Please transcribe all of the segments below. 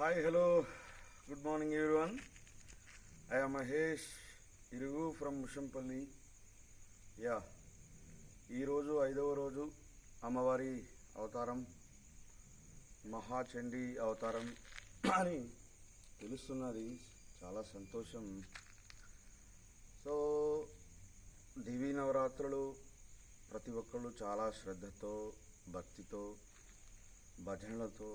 Hi, hello, good morning everyone. I am Mahesh Irugu from Mushampalli. Yeah, ఈరోజు 5వ రోజు అమ్మవారి అవతారం మహాచండీ అవతారం అని తెలుస్తున్నది. చాలా సంతోషం. సో దేవీ నవరాత్రులు ప్రతి ఒక్కళ్ళు చాలా శ్రద్ధతో, భక్తితో, భజనలతో,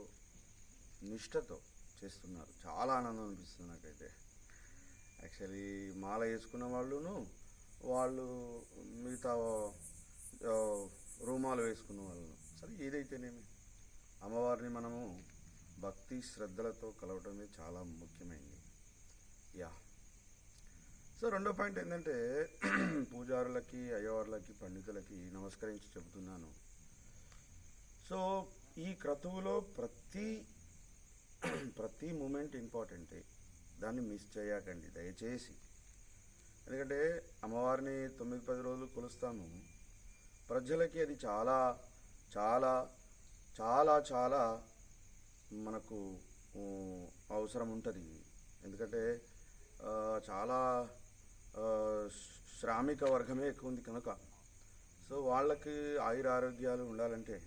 నిష్టతో చేస్తున్నారు. చాలా ఆనందం అనిపిస్తుంది నాకైతే. యాక్చువల్లీ మాల వేసుకున్న వాళ్ళు మిగతా రూమాలు వేసుకున్న వాళ్ళను సరే ఏదైతేనేమి అమ్మవారిని మనము భక్తి శ్రద్ధలతో కలవటమే చాలా ముఖ్యమైనది. యా సో రెండో పాయింట్ ఏంటంటే పూజారులకి, అయ్యవార్లకి, పండితులకి నమస్కరించి చెబుతున్నాను. సో ఈ క్రతువులో ప్రతి మూమెంట్ ఇంపార్టెంటే. దాన్ని మిస్ చేయకండి దయచేసి. ఎందుకంటే అమ్మవారిని 9-10 రోజులు కొలుస్తాము. ప్రజలకి అది చాలా చాలా చాలా చాలా మనకు అవసరం ఉంటుంది. ఎందుకంటే చాలా శ్రామిక వర్గమే ఎక్కువ ఉంది కనుక సో వాళ్ళకి ఆయురారోగ్యాలు ఉండాలంటే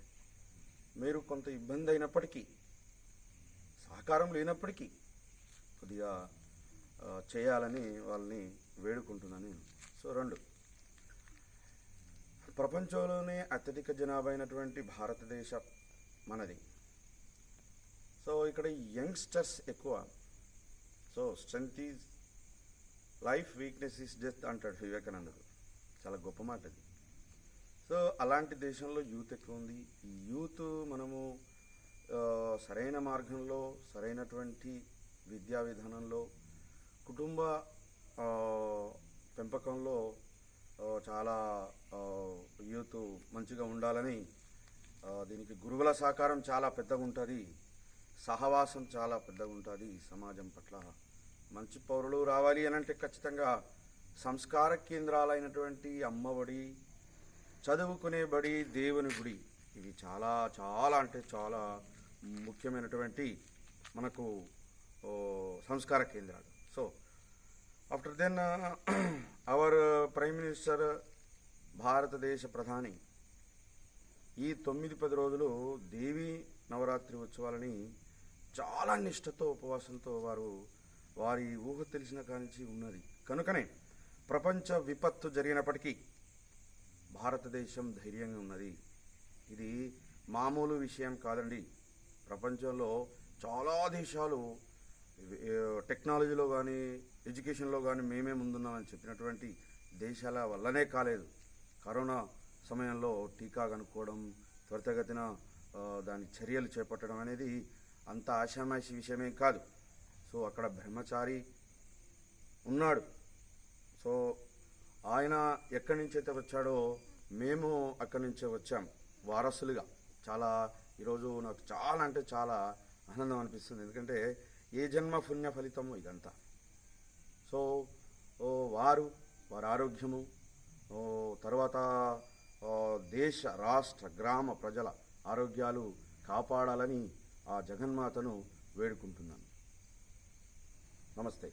మీరు కొంత ఇబ్బంది అయినప్పటికీ, సహకారం లేనప్పటికీ కొద్దిగా చేయాలని వాళ్ళని వేడుకుంటున్నాను. సో 2, ప్రపంచంలోనే అత్యధిక జనాభా అయినటువంటి భారతదేశ మనది. సో ఇక్కడ యంగ్స్టర్స్ ఎక్కువ. So strength is life, weakness is death అంటాడు వివేకానందుడు. చాలా గొప్ప మాట అది. సో అలాంటి దేశంలో యూత్ ఎక్కువ ఉంది. ఈ యూత్ మనము సరైన మార్గంలో, సరైనటువంటి విద్యా విధానంలో, కుటుంబ పెంపకంలో చాలా యూత్ మంచిగా ఉండాలని, దీనికి గురువుల సహకారం చాలా పెద్దగా ఉంటుంది, సహవాసం చాలా పెద్దగా ఉంటుంది. సమాజం పట్ల మంచి పౌరులు రావాలి అని అంటే ఖచ్చితంగా సంస్కార కేంద్రాలైనటువంటి అమ్మఒడి, చదువుకునే బడి, దేవుని గుడి, ఇవి చాలా చాలా అంటే చాలా ముఖ్యమైనటువంటి మనకు సంస్కార కేంద్రాలు. So after then our prime minister, భారతదేశ ప్రధాని ఈ 9-10 రోజులు దేవీ నవరాత్రి ఉత్సవాలని చాలా నిష్ఠతో, ఉపవాసంతో వారి ఊహ తెలిసిన కానించి ఉన్నది. కనుకనే ప్రపంచ విపత్తు జరిగినప్పటికీ భారతదేశం ధైర్యంగా ఉన్నది. ఇది మామూలు విషయం కాదండి. ప్రపంచంలో చాలా దేశాలు టెక్నాలజీలో కానీ, ఎడ్యుకేషన్లో కానీ మేమే ముందున్నామని చెప్పినటువంటి దేశాల వల్లనే కాలేదు. కరోనా సమయంలో టీకా కనుక్కోవడం, త్వరితగతిన దాని చర్యలు చేపట్టడం అనేది అంత ఆషామాషి విషయమేం కాదు. సో అక్కడ బ్రహ్మచారి ఉన్నాడు. సో ఆయన ఎక్కడి నుంచైతే వచ్చాడో మేము అక్కడి నుంచే వచ్చాం వారసులుగా. చాలా ఈరోజు నాకు చాలా అంటే చాలా ఆనందం అనిపిస్తుంది. ఎందుకంటే ఏ జన్మ పుణ్య ఫలితము ఇదంతా. సో వారి ఆరోగ్యము, తర్వాత దేశ, రాష్ట్ర, గ్రామ ప్రజల ఆరోగ్యాలు కాపాడాలని ఆ జగన్మాతను వేడుకుంటున్నాను. నమస్తే.